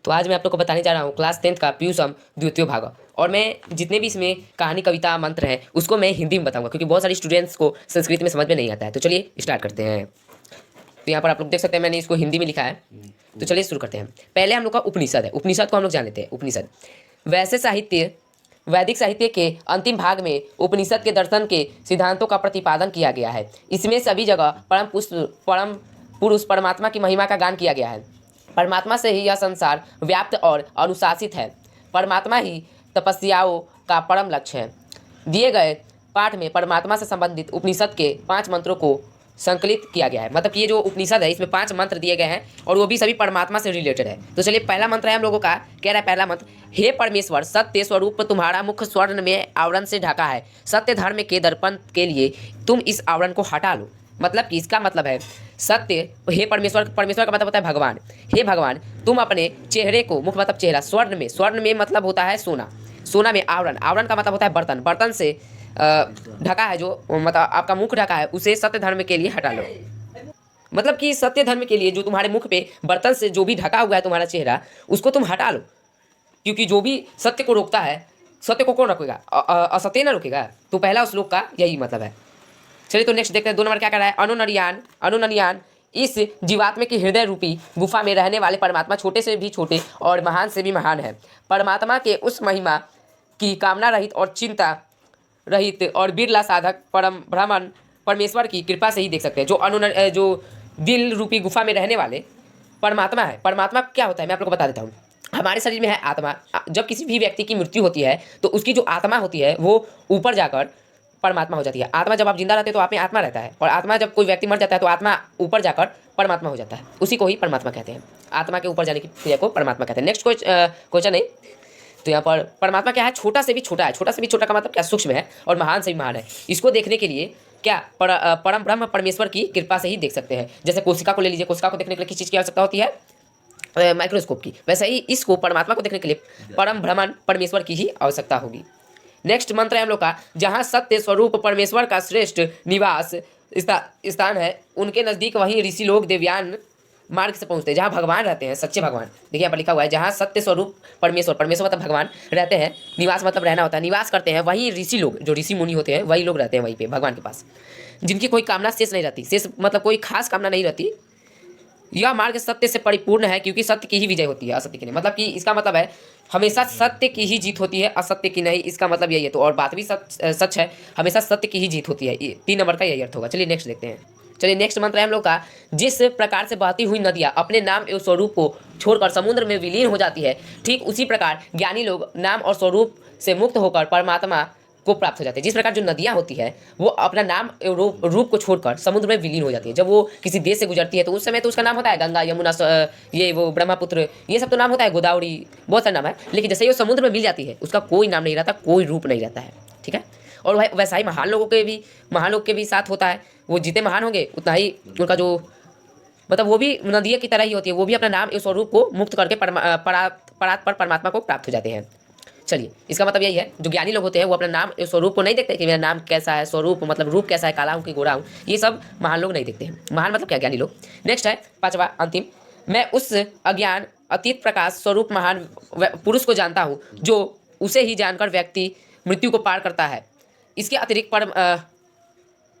तो आज मैं आप लोग को बताने जा रहा हूँ क्लास 10th का पीयूषम द्वितीय भाग। और मैं जितने भी इसमें कहानी कविता मंत्र हैं उसको मैं हिंदी में बताऊंगा, क्योंकि बहुत सारे स्टूडेंट्स को संस्कृत में समझ में नहीं आता है। तो चलिए स्टार्ट करते हैं। तो यहाँ पर आप लोग देख सकते हैं मैंने इसको हिंदी में लिखा है। तो चलिए शुरू करते हैं। पहले हम लोग का उपनिषद है। उपनिषद को हम लोग जान लेते हैं। उपनिषद वैदिक साहित्य के अंतिम भाग में उपनिषद के दर्शन के सिद्धांतों का प्रतिपादन किया गया है। इसमें सभी जगह परम पुरुष परमात्मा की महिमा का गान किया गया है। परमात्मा से ही यह संसार व्याप्त और अनुशासित है। परमात्मा ही तपस्याओं का परम लक्ष्य है। दिए गए पाठ में परमात्मा से संबंधित उपनिषद के 5 मंत्रों को संकलित किया गया है। मतलब कि ये जो उपनिषद है इसमें 5 मंत्र दिए गए हैं और वो भी सभी परमात्मा से रिलेटेड है। तो चलिए पहला मंत्र है हम लोगों का। कह रहा है पहला मंत्र, हे परमेश्वर, सत्य स्वरूप तुम्हारा मुख स्वर्ण में आवरण से ढका है। सत्य धर्म के दर्पण के लिए तुम इस आवरण को हटा लो। मतलब कि इसका मतलब है सत्य, हे परमेश्वर, परमेश्वर का मतलब होता है भगवान। हे भगवान, तुम अपने चेहरे को, मुख मतलब चेहरा, स्वर्ण में मतलब होता है सोना, सोना में आवरण, आवरण का मतलब होता है बर्तन, बर्तन से ढका है, जो मतलब आपका मुख ढका है उसे सत्य धर्म के लिए हटा लो। मतलब कि सत्य धर्म के लिए जो तुम्हारे मुख पे बर्तन से जो भी ढका हुआ है तुम्हारा चेहरा, उसको तुम हटा लो। क्योंकि जो भी सत्य को रोकता है, सत्य को कौन रोकेगा? असत्य ना रोकेगा। तो पहला श्लोक का यही मतलब है। चलिए तो नेक्स्ट देखते हैं। 2 नंबर क्या कह रहा है? अनुनयन, इस जीवात्मा के हृदय रूपी गुफा में रहने वाले परमात्मा छोटे से भी छोटे और महान से भी महान है। परमात्मा के उस महिमा की कामना रहित और चिंता रहित और बिरला साधक परम ब्रह्मन परमेश्वर की कृपा से ही देख सकते हैं। जो दिल रूपी गुफा में रहने वाले परमात्मा है। परमात्मा क्या होता है मैं आप लोग को बता देता हूँ। हमारे शरीर में है आत्मा। जब किसी भी व्यक्ति की मृत्यु होती है तो उसकी जो आत्मा होती है वो ऊपर जाकर परमात्मा हो जाती है। आत्मा जब आप जिंदा रहते हैं तो आप में आत्मा रहता है, और आत्मा जब कोई व्यक्ति मर जाता है तो आत्मा ऊपर जाकर परमात्मा हो जाता है। उसी को ही परमात्मा कहते हैं। आत्मा के ऊपर जाने की क्रिया को परमात्मा कहते हैं। नेक्स्ट क्वेश्चन है। तो यहाँ पर परमात्मा क्या है? छोटा से भी छोटा है। छोटा से भी छोटा का मतलब क्या? सूक्ष्म है, और महान से भी महान है। इसको देखने के लिए क्या परम ब्रह्म परमेश्वर की कृपा से ही देख सकते हैं। जैसे कोशिका को ले लीजिए, कोशिका को देखने के लिए किस चीज़ की आवश्यकता होती है? माइक्रोस्कोप की। वैसे ही इसको, परमात्मा को देखने के लिए परम ब्रह्मन परमेश्वर की ही आवश्यकता होगी। नेक्स्ट मंत्र है हम लोग का, जहाँ सत्य स्वरूप परमेश्वर का श्रेष्ठ निवास स्थान है, उनके नज़दीक वहीं ऋषि लोग देवयान मार्ग से पहुँचते हैं। जहाँ भगवान रहते हैं, सच्चे भगवान, देखिए यहाँ पर लिखा हुआ है, जहाँ सत्य स्वरूप परमेश्वर, परमेश्वर मतलब भगवान रहते हैं, निवास मतलब रहना होता है, निवास करते हैं, वहीं ऋषि लोग, जो ऋषि मुनि होते हैं वही लोग रहते हैं वहीं पे भगवान के पास, जिनकी कोई कामना शेष नहीं रहती। शेष मतलब कोई खास कामना नहीं रहती। यह मार्ग सत्य से परिपूर्ण है, क्योंकि सत्य की ही विजय होती है असत्य की नहीं। मतलब कि इसका मतलब है हमेशा सत्य की ही जीत होती है, असत्य की नहीं। इसका मतलब यही है। तो और बात भी सच है, हमेशा सत्य की ही जीत होती है। 3 नंबर का यही अर्थ होगा। चलिए नेक्स्ट देखते हैं। चलिए नेक्स्ट मंत्र है हम लोग का, जिस प्रकार से बहती हुई नदियाँ अपने नाम एवं स्वरूप को छोड़कर समुद्र में विलीन हो जाती है, ठीक उसी प्रकार ज्ञानी लोग नाम और स्वरूप से मुक्त होकर परमात्मा को प्राप्त हो जाते हैं। जिस प्रकार जो नदियाँ होती है वो अपना नाम रूप को छोड़कर समुद्र में विलीन हो जाती है। जब वो किसी देश से गुजरती है तो उस समय तो उसका नाम होता है गंगा, यमुना, ये वो ब्रह्मपुत्र, ये सब तो नाम होता है, गोदावरी, बहुत सारे नाम है। लेकिन जैसे ही वो समुद्र में मिल जाती है उसका कोई नाम नहीं रहता, कोई रूप नहीं रहता है। ठीक है। और वैसा ही महान लोग के भी साथ होता है। वो जितने महान होंगे उतना ही उनका जो मतलब वो भी नदिया की तरह ही होती है। वो भी अपना नाम एवं स्वरूप को मुक्त करके परात्पर परमात्मा को प्राप्त हो जाते हैं। चलिए इसका मतलब यही है, जो ज्ञानी लोग होते हैं वो अपना नाम स्वरूप को नहीं देखते कि मेरा नाम कैसा है, स्वरूप मतलब रूप कैसा है, काला हूँ कि गोरा हूँ, ये सब महान लोग नहीं देखते हैं। महान मतलब क्या? ज्ञानी लोग। नेक्स्ट है 5वां अंतिम, मैं उस अज्ञान अतीत प्रकाश स्वरूप महान पुरुष को जानता हूँ, जो उसे ही जानकर व्यक्ति मृत्यु को पार करता है। इसके अतिरिक्त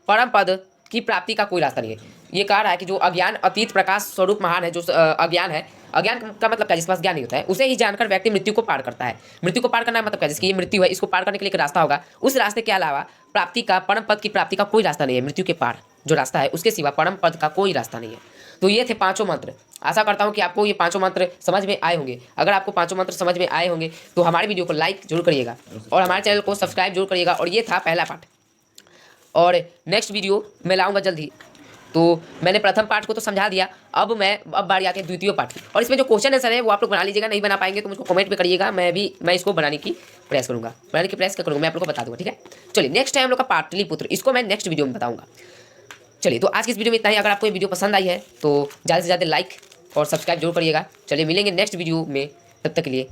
परम पद की प्राप्ति का कोई रास्ता नहीं है। ये कह रहा है कि जो अज्ञान अतीत प्रकाश स्वरूप महान है, जो अज्ञान है, अज्ञान का मतलब क्या? जिसके पास ज्ञान नहीं होता है उसे ही जानकर व्यक्ति मृत्यु को पार करता है। मृत्यु को पार करना मतलब क्या? जिसकी ये मृत्यु है इसको पार करने के लिए एक रास्ता होगा। उस रास्ते के अलावा प्राप्ति का, परम पद की प्राप्ति का कोई रास्ता नहीं है। मृत्यु के पार जो रास्ता है उसके सिवा परम पद का कोई रास्ता नहीं है। तो ये थे 5 मंत्र। आशा करता हूँ कि आपको ये 5 मंत्र समझ में आए होंगे। अगर आपको 5 मंत्र समझ में आए होंगे तो हमारी वीडियो को लाइक जरूर करिएगा और हमारे चैनल को सब्सक्राइब जरूर करिएगा। और ये था पहला पार्ट, और नेक्स्ट वीडियो मैं लाऊंगा जल्द ही। तो मैंने प्रथम पार्ट को तो समझा दिया, अब बारी आती है द्वितीय पार्ट की। और इसमें जो क्वेश्चन आंसर है वो आप लोग बना लीजिएगा। नहीं बना पाएंगे तो मुझको कमेंट पे करिएगा, मैं इसको बनाने की प्रयास करूँगा, मैं आप लोग को बता दूँगा। ठीक है। चलिए नेक्स्ट है हम लोग का पाटलिपुत्र, इसको मैं नेक्स्ट वीडियो में बताऊँगा। चलिए तो आज की इस वीडियो में इतना ही। अगर आपको ये वीडियो पसंद आई है तो ज़्यादा से ज़्यादा लाइक और सब्सक्राइब जरूर करिएगा। चलिए मिलेंगे नेक्स्ट वीडियो में, तब तक के लिए